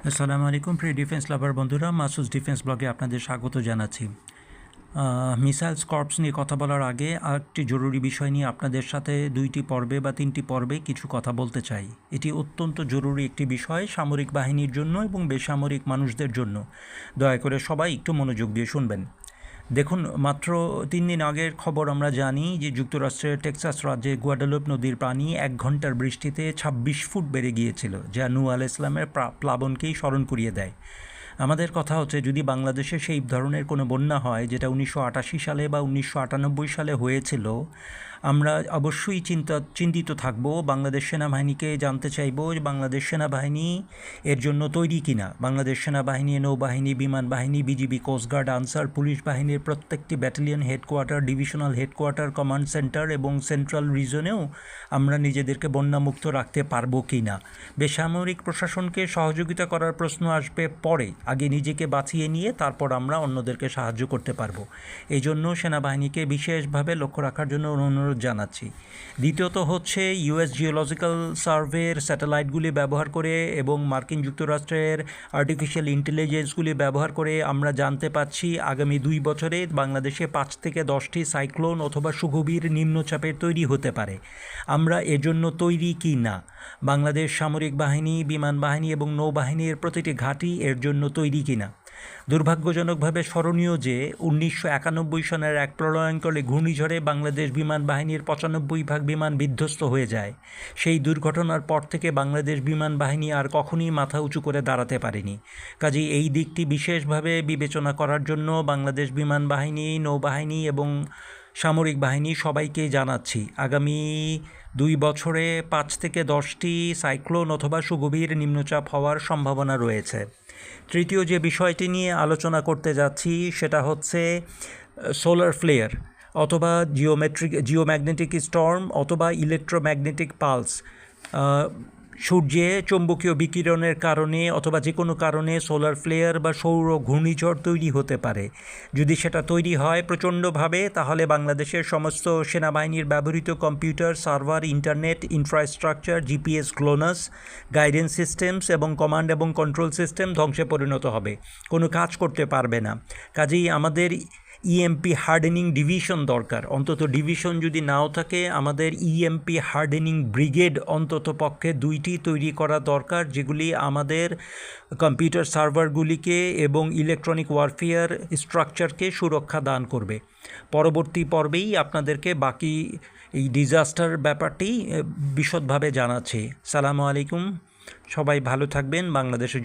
আসসালামু আলাইকুম প্রিয় ডিফেন্স লাভার বন্ধুরা, মাসুস ডিফেন্স ব্লগে আপনাদের স্বাগত জানাচ্ছি। মিসাইলস কর্পস নিয়ে কথা বলার আগে আরেকটি জরুরি বিষয় নিয়ে আপনাদের সাথে 2টি পর্বে বা 3টি পর্বে কিছু কথা বলতে চাই। এটি অত্যন্ত জরুরি একটি বিষয় সামরিক বাহিনীর জন্য এবং বেসামরিক মানুষদের জন্য। দয়া করে সবাই একটু মনোযোগ দিয়ে শুনবেন। দেখুন, মাত্র 3 দিন আগের খবর আমরা জানি যে যুক্তরাষ্ট্রের টেক্সাস রাজ্যে গুয়াডালুপ নদীর পানি 1 ঘন্টার বৃষ্টিতে 26 ফুট বেড়ে গিয়েছিল, যা নূহ আলাইহিসসালামের প্লাবনকেই স্মরণ করিয়ে দেয়। আমাদের কথা হচ্ছে, যদি বাংলাদেশে সেই ধরনের কোনো বন্যা হয় যেটা 1988 সালে বা 1998 সালে হয়েছিল, আমরা অবশ্যই চিন্তিত থাকব। বাংলাদেশ সেনাবাহিনীকে জানতে চাইব যে বাংলাদেশ সেনাবাহিনী এর জন্য তৈরি কিনা। বাংলাদেশ সেনাবাহিনী, নৌবাহিনী, বিমান বাহিনী, বিজিবি, কোস্টগার্ড, আনসার, পুলিশ বাহিনীর প্রত্যেকটি battalion headquarter, divisional headquarter, command centre এবং সেন্ট্রাল রিজনেও আমরা নিজেদেরকে বন্যামুক্ত রাখতে পারবো কি না। বেসামরিক প্রশাসনকে সহযোগিতা করার প্রশ্ন আসবে পরে, আগে নিজেকে বাঁচিয়ে নিয়ে তারপর আমরা অন্যদেরকে সাহায্য করতে পারবো। এই জন্য সেনাবাহিনীকে বিশেষভাবে লক্ষ্য রাখার জন্য অনুরোধ জানাচ্ছি। দ্বিতীয়ত হচ্ছে, ইউএস জিওলজিক্যাল সার্ভের স্যাটেলাইটগুলি ব্যবহার করে এবং মার্কিন যুক্তরাষ্ট্রের আর্টিফিশিয়াল ইন্টেলিজেন্সগুলি ব্যবহার করে আমরা জানতে পাচ্ছি আগামী 2 বছরে বাংলাদেশে 5 থেকে 10টি সাইক্লোন অথবা সুগভীর নিম্নচাপের তৈরি হতে পারে। আমরা এজন্য তৈরি কি না? বাংলাদেশ সামরিক বাহিনী, বিমান বাহিনী এবং নৌবাহিনীর প্রতিটি ঘাঁটি এর জন্য তৈরি কিনা। দুর্ভাগ্যজনকভাবে স্মরণীয় যে 1991 সনের এক প্রলয়ঙ্কর ঘূর্ণিঝড়ে বাংলাদেশ বিমান বাহিনীর 95% বিমান বিধ্বস্ত হয়ে যায়। সেই দুর্ঘটনার পর থেকে বাংলাদেশ বিমান বাহিনী আর কখনই মাথা উঁচু করে দাঁড়াতে পারেনি। কাজেই এই দিকটি বিশেষভাবে বিবেচনা করার জন্য বাংলাদেশ বিমান বাহিনী, নৌবাহিনী এবং সামরিক বাহিনী সবাইকেই জানাচ্ছি, আগামী 2 বছরে 5 থেকে 10টি সাইক্লোন অথবা সুগভীর নিম্নচাপ হওয়ার সম্ভাবনা রয়েছে। তৃতীয় যে বিষয়টি নিয়ে আলোচনা করতে যাচ্ছি সেটা হচ্ছে সোলার ফ্লেয়ার অথবা জিওম্যাগনেটিক স্টর্ম অথবা ইলেকট্রোম্যাগনেটিক পালস। সূর্যে চৌম্বকীয় বিকিরণের কারণে অথবা যে কোনো কারণে সোলার ফ্লেয়ার বা সৌর ঘূর্ণিঝড় তৈরি হতে পারে। যদি সেটা তৈরি হয় প্রচণ্ডভাবে, তাহলে বাংলাদেশের সমস্ত সেনাবাহিনীর ব্যবহৃত computer, server, internet, infrastructure, GPS, GLONASS, guidance systems এবং কমান্ড এবং কন্ট্রোল সিস্টেম ধ্বংসে পরিণত হবে, কোনো কাজ করতে পারবে না। কাজেই আমাদের ইএমপি হার্ডেনিং ডিভিশন দরকার। অন্তত ডিভিশন যদি নাও থাকে, আমাদের ইএমপি হার্ডেনিং ব্রিগেড অন্তত পক্ষে 2টি তৈরি করা দরকার, যেগুলি আমাদের কম্পিউটার সার্ভারগুলিকে এবং ইলেকট্রনিক ওয়ারফেয়ার স্ট্রাকচারকে সুরক্ষা দান করবে। পরবর্তী পর্বেই আপনাদেরকে বাকি এই ডিজাস্টার ব্যাপারটি বিশদভাবে জানাচ্ছি। সালামু আলাইকুম, সবাই ভালো থাকবেন। বাংলাদেশের